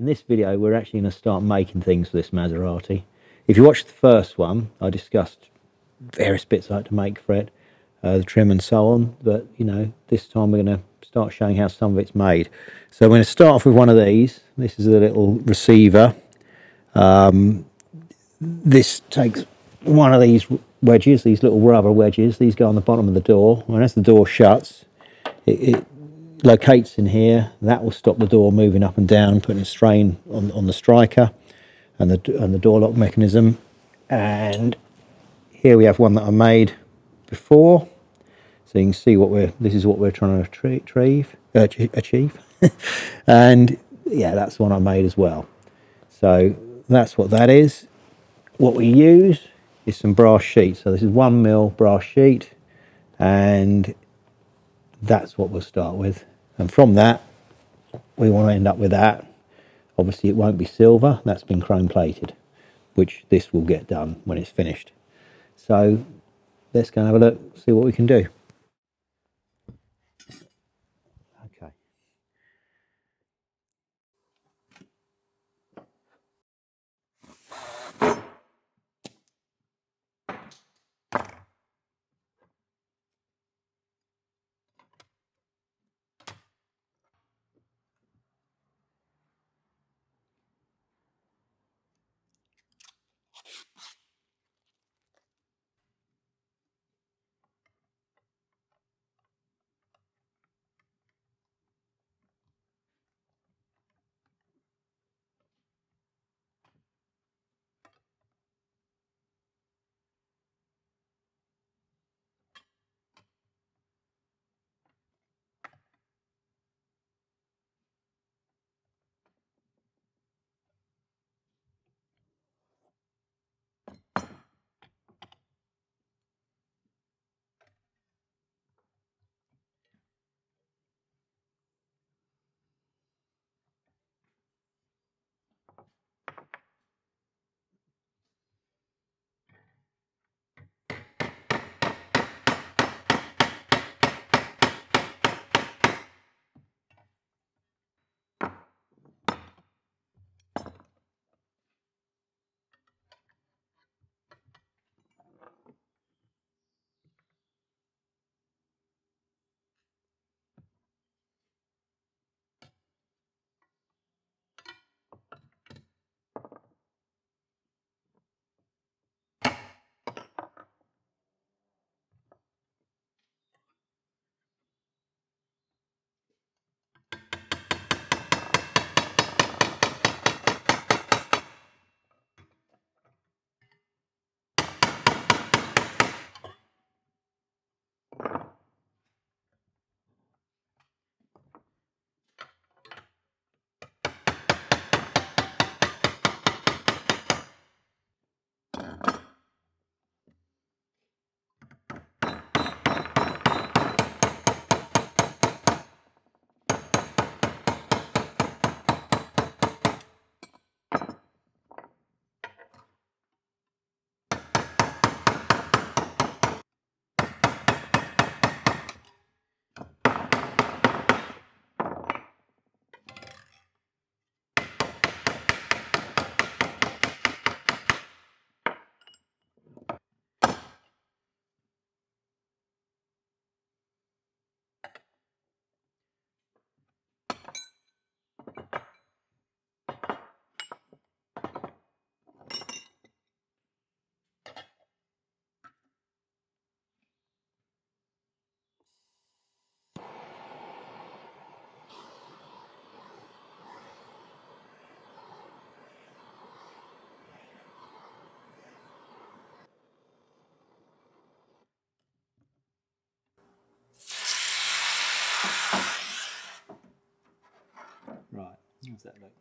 this video we're actually going to start making things for this Maserati. If you watched the first one, I discussed various bits I like to make for it, the trim and so on, but you know, this time we're going to start showing how some of it's made. So we're going to start off with one of these. This is a little receiver. This takes one of these wedges, these little rubber wedges. These go on the bottom of the door, and as the door shuts, it locates in here. That will stop the door moving up and down, putting a strain on the striker and the door lock mechanism. And here we have one that I made before, so you can see this is what we're trying to achieve. And yeah, that's the one I made as well. So that's what that is. What we use is some brass sheet. So this is 1mm brass sheet, and that's what we'll start with. And from that, we want to end up with that. Obviously, it won't be silver. That's been chrome plated, which this will get done when it's finished. So let's go and have a look, see what we can do. Okay. Right, how's that look?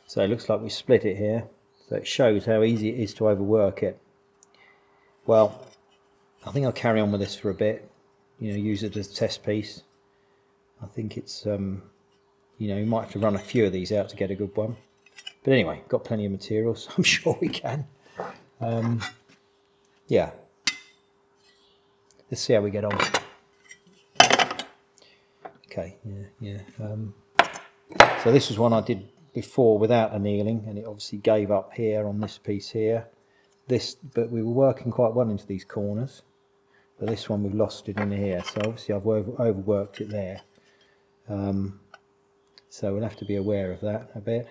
So it looks like we split it here, so it shows how easy it is to overwork it. Well, I think I'll carry on with this for a bit, you know, use it as a test piece. I think it's, you know, you might have to run a few of these out to get a good one. But anyway, got plenty of materials, so I'm sure we can. Yeah. Let's see how we get on. Okay, yeah. So this was one I did before without annealing, and it obviously gave up here on this piece here. But we were working quite well into these corners. But this one we've lost it in here, so obviously I've overworked it there. So we'll have to be aware of that a bit.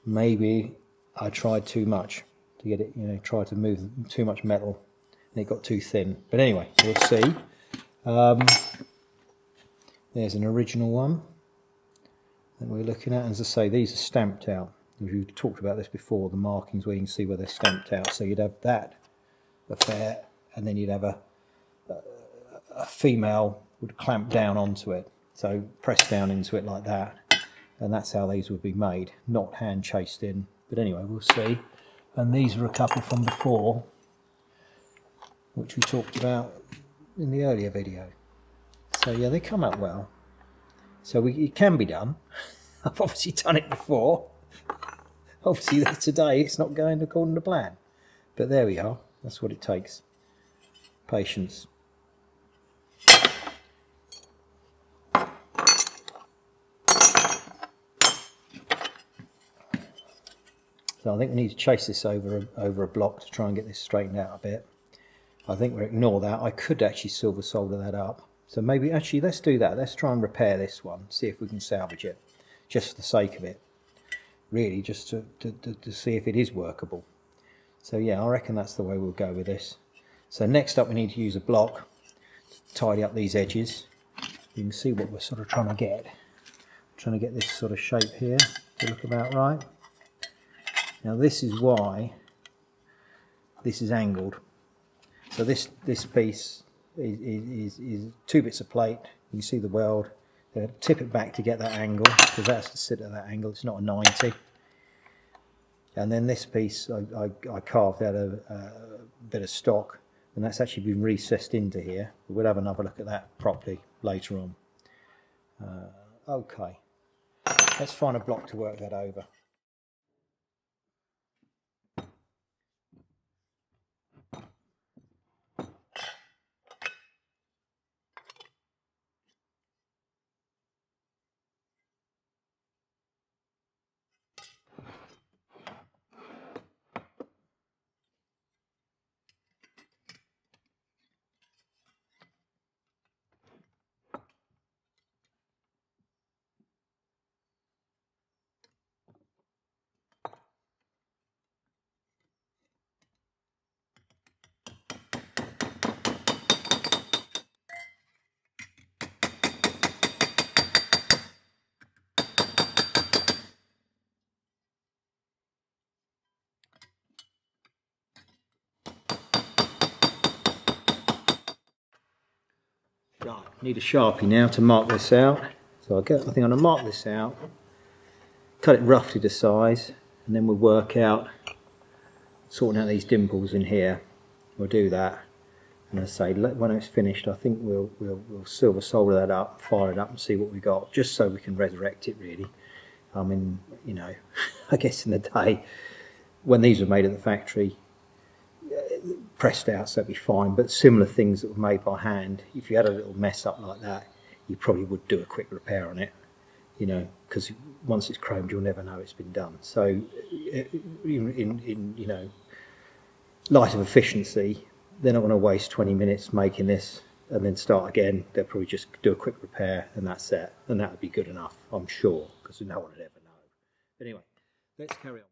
Maybe I tried too much to get it, you know, tried to move too much metal and it got too thin. But anyway, we'll see. There's an original one that we're looking at. As I say, these are stamped out. We've talked about this before, the markings where you can see where they're stamped out. So you'd have that affair, and then you'd have a female would clamp down onto it. So press down into it like that. And that's how these would be made, not hand chased in. But anyway, we'll see. And these are a couple from before, which we talked about in the earlier video. So yeah, they come out well. So it can be done. I've obviously done it before. Obviously today it's not going according to plan. But there we are. That's what it takes. Patience. So I think we need to chase this over a block to try and get this straightened out a bit. I think we'll ignore that. I could actually silver solder that up. So maybe, actually, let's do that. Let's try and repair this one, see if we can salvage it, just for the sake of it. Really, just to see if it is workable. So yeah, I reckon that's the way we'll go with this. So next up we need to use a block to tidy up these edges. You can see what we're sort of trying to get. Trying to get this sort of shape here to look about right. Now this is why this is angled. So this piece is 2 bits of plate. You can see the weld. Tip it back to get that angle, because that's to sit at that angle. It's not a 90. And then this piece I carved out a bit of stock, and that's actually been recessed into here. We'll have another look at that properly later on. Okay, let's find a block to work that over. Right, need a Sharpie now to mark this out. So I think I'm going to mark this out, cut it roughly to size, and then we'll work out sorting out these dimples in here. We'll do that, and as I say, when it's finished, I think we'll silver solder that up, fire it up, and see what we got, just so we can resurrect it. Really, I mean, you know, I guess in the day when these were made at the factory, pressed out, so it'd be fine. But similar things that were made by hand, if you had a little mess up like that, you probably would do a quick repair on it, you know, because once it's chromed, you'll never know it's been done. So, in you know, light of efficiency, they're not going to waste 20 minutes making this and then start again. They'll probably just do a quick repair and that's it, and that would be good enough, I'm sure, because no one would ever know. But anyway, let's carry on.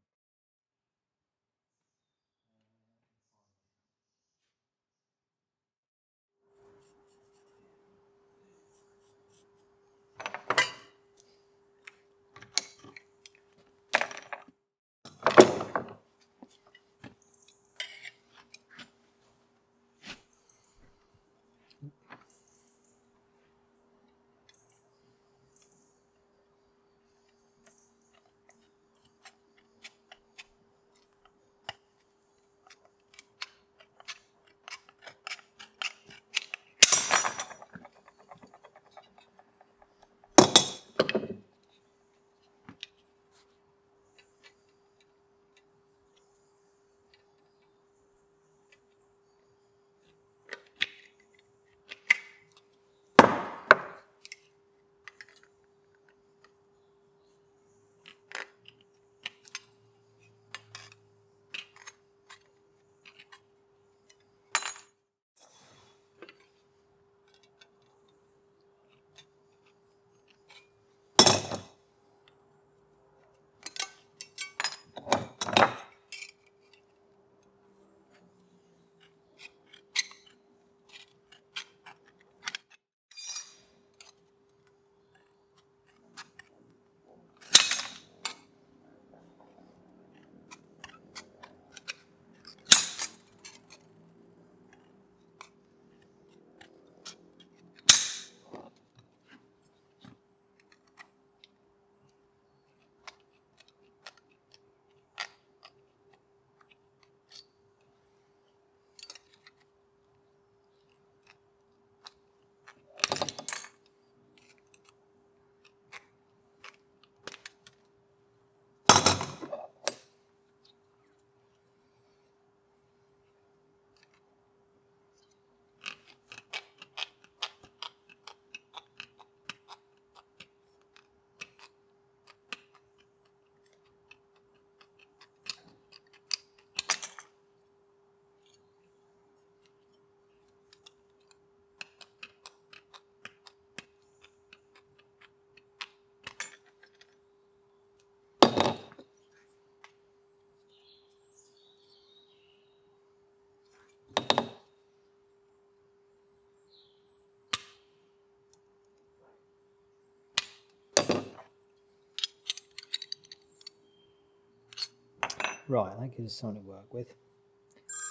Right, that gives us something to work with.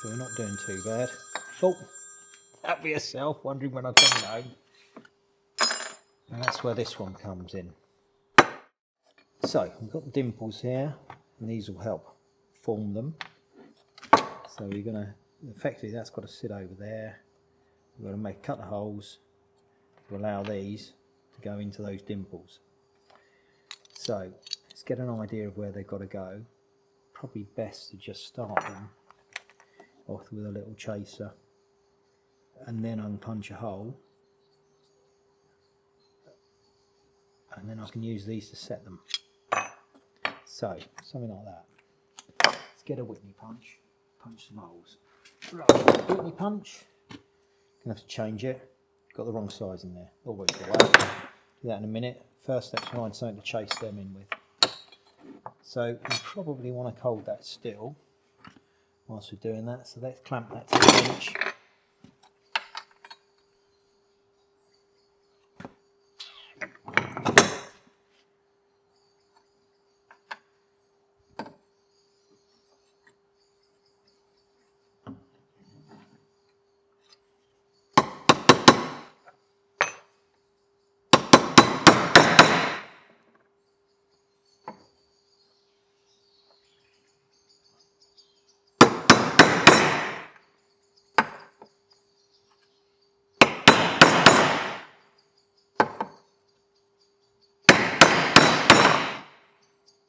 So we're not doing too bad. Oh, that'd be yourself wondering when I'm coming home. And that's where this one comes in. So we've got the dimples here, and these will help form them. So we're going to, effectively that's got to sit over there. We're going to make a couple of holes to allow these to go into those dimples. So let's get an idea of where they've got to go. Probably best to just start them off with a little chaser and then unpunch a hole, and then I can use these to set them. So something like that. Let's get a Whitney punch, punch some holes. Right, Whitney punch, gonna have to change it, got the wrong size in there, always the way. Do that in a minute. First let's find something to chase them in with. So you probably want to hold that still whilst we're doing that, so let's clamp that to the bench.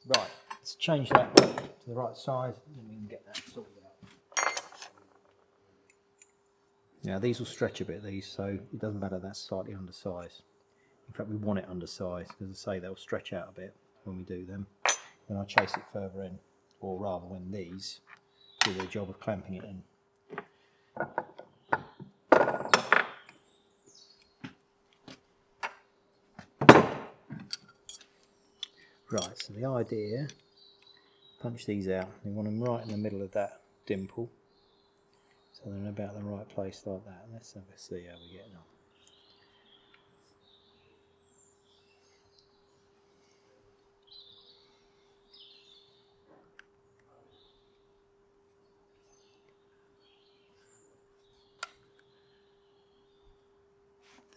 Right, let's change that to the right size and then we can get that sorted out. Now these will stretch a bit, these, so it doesn't matter that's slightly undersized. In fact we want it undersized because as I say they'll stretch out a bit when we do them. When I chase it further in, or rather when these do their job of clamping it in. Right, so the idea, punch these out, we want them right in the middle of that dimple, so they're in about the right place like that. Let's have a see how we're getting on.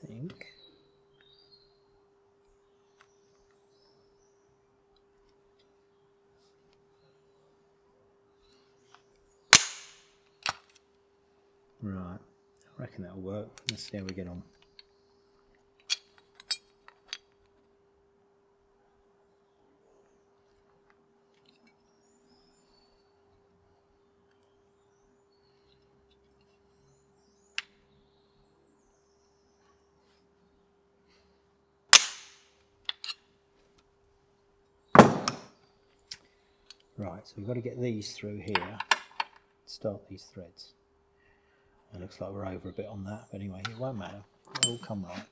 I think. Right, I reckon that'll work. Let's see how we get on. Right, so we've got to get these through here, start these threads. It looks like we're over a bit on that, but anyway, it won't matter, it'll all come right.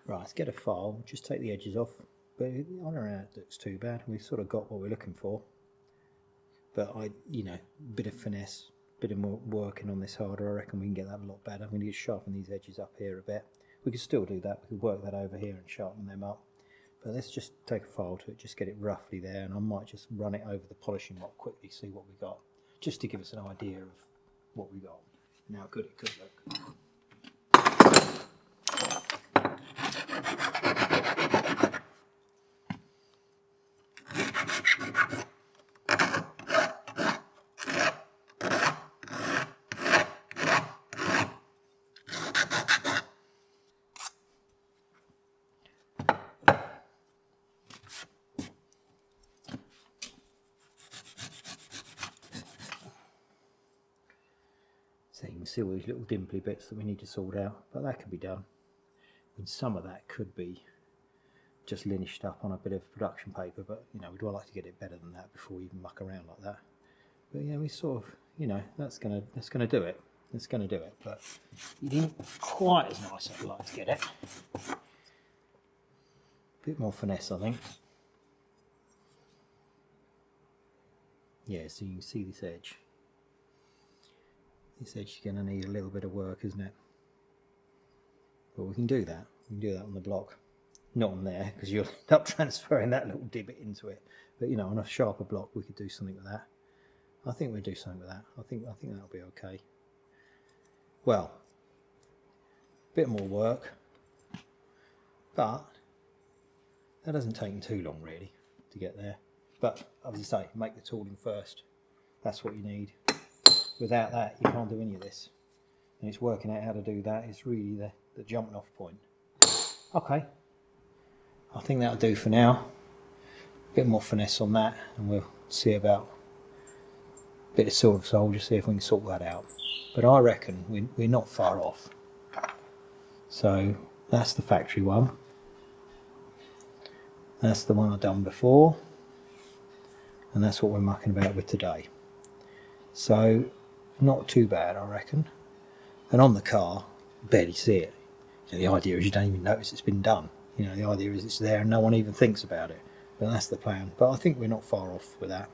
Right, let's get a file, just take the edges off, but I don't know how it looks too bad. We've sort of got what we're looking for, but you know, a bit of finesse, a bit of more working on this harder, I reckon we can get that a lot better. I'm going to just sharpen these edges up here a bit. We could still do that, we could work that over here and sharpen them up, but let's just take a file to it, just get it roughly there, and I might just run it over the polishing mop quickly, see what we got, just to give us an idea of what we got, and how good it could look. So you can see all these little dimply bits that we need to sort out, but that can be done. And some of that could be just linished up on a bit of production paper, but you know, we'd all like to get it better than that before we even muck around like that. But yeah, we sort of, you know, that's gonna do it. It's gonna do it, but it isn't quite as nice as I'd like to get it. A bit more finesse, I think. Yeah, so you can see this edge. This edge is going to need a little bit of work, isn't it? But we can do that. We can do that on the block. Not on there, because you'll end up transferring that little divot into it. But you know, on a sharper block, we could do something with that. I think we'll do something with that. I think that'll be okay. Well, a bit more work, but that doesn't take too long really to get there. But as I say, make the tooling first. That's what you need. Without that, you can't do any of this. And it's working out how to do that is really the jumping off point. Okay, I think that'll do for now. A bit more finesse on that, and we'll see about a bit of silver soldier, see if we can sort that out. But I reckon we're not far off. So that's the factory one. That's the one I've done before. And that's what we're mucking about with today. So not too bad, I reckon. And on the car, barely see it. You know, the idea is you don't even notice it's been done. You know, the idea is it's there and no one even thinks about it. But that's the plan. But I think we're not far off with that.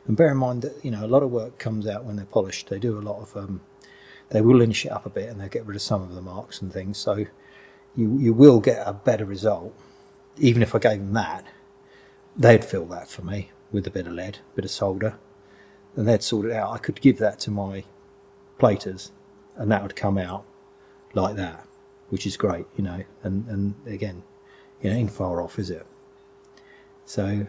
And bear in mind that, you know, a lot of work comes out when they're polished. They do a lot of, they will linish it up a bit and they'll get rid of some of the marks and things. So you will get a better result. Even if I gave them that, they'd fill that for me with a bit of lead, a bit of solder. And they'd sort it out. I could give that to my platers and that would come out like that, which is great, you know, and again, you know, ain't far off, is it? So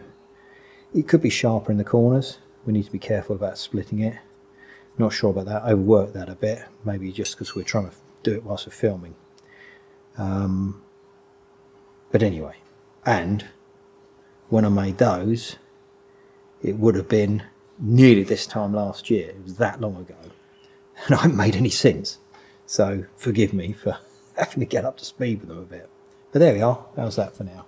it could be sharper in the corners. We need to be careful about splitting it. Not sure about that. Overwork that a bit, maybe just because we're trying to do it whilst we're filming. But anyway, and when I made those, it would have been nearly this time last year. It was that long ago, and I haven't made any since. So forgive me for having to get up to speed with them a bit. But there we are. How's that for now?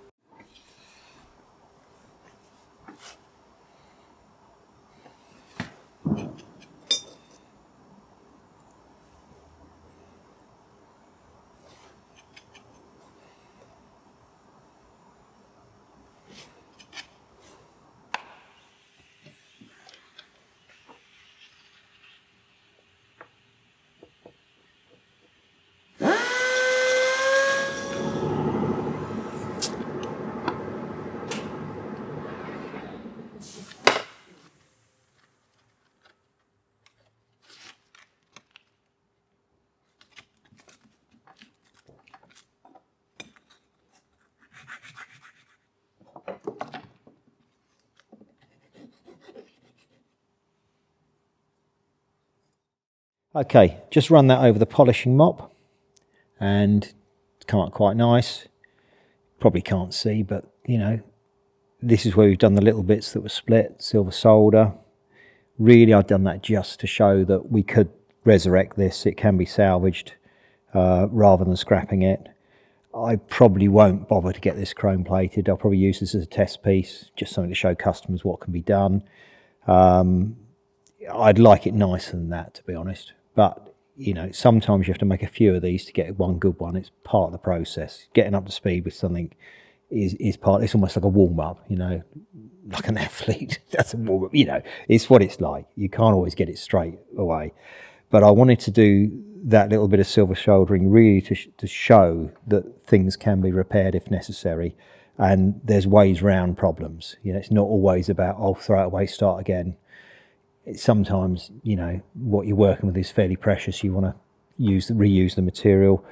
Okay, just run that over the polishing mop and it's come out quite nice. Probably can't see, but you know, this is where we've done the little bits that were split, silver solder. Really, I've done that just to show that we could resurrect this. It can be salvaged rather than scrapping it. I probably won't bother to get this chrome plated. I'll probably use this as a test piece, just something to show customers what can be done. I'd like it nicer than that, to be honest. But you know, sometimes you have to make a few of these to get one good one. It's part of the process. Getting up to speed with something is part. It's almost like a warm up, you know, like an athlete. That's a warm up. You know, it's what it's like. You can't always get it straight away. But I wanted to do that little bit of silver shouldering really to show that things can be repaired if necessary, and there's ways round problems. You know, it's not always about, oh, throw it away, start again. It's sometimes, you know, what you're working with is fairly precious. You want to reuse the material.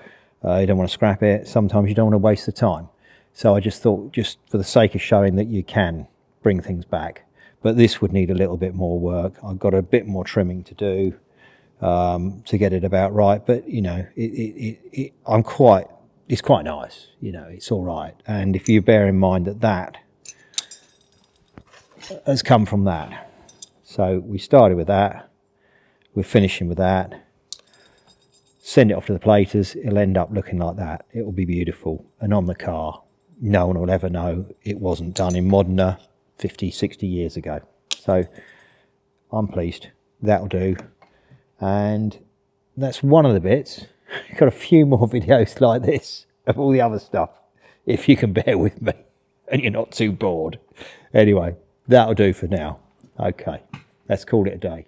You don't want to scrap it. Sometimes you don't want to waste the time. So I just thought, just for the sake of showing that you can bring things back, but this would need a little bit more work. I've got a bit more trimming to do to get it about right. But you know, it's quite nice. You know, it's all right. And if you bear in mind that that has come from that. So we started with that, we're finishing with that, send it off to the platers, it'll end up looking like that. It will be beautiful. And on the car, no one will ever know it wasn't done in Modena 50, 60 years ago. So I'm pleased, that'll do. And that's one of the bits. Got a few more videos like this of all the other stuff, if you can bear with me and you're not too bored. Anyway, that'll do for now. Okay, let's call it a day.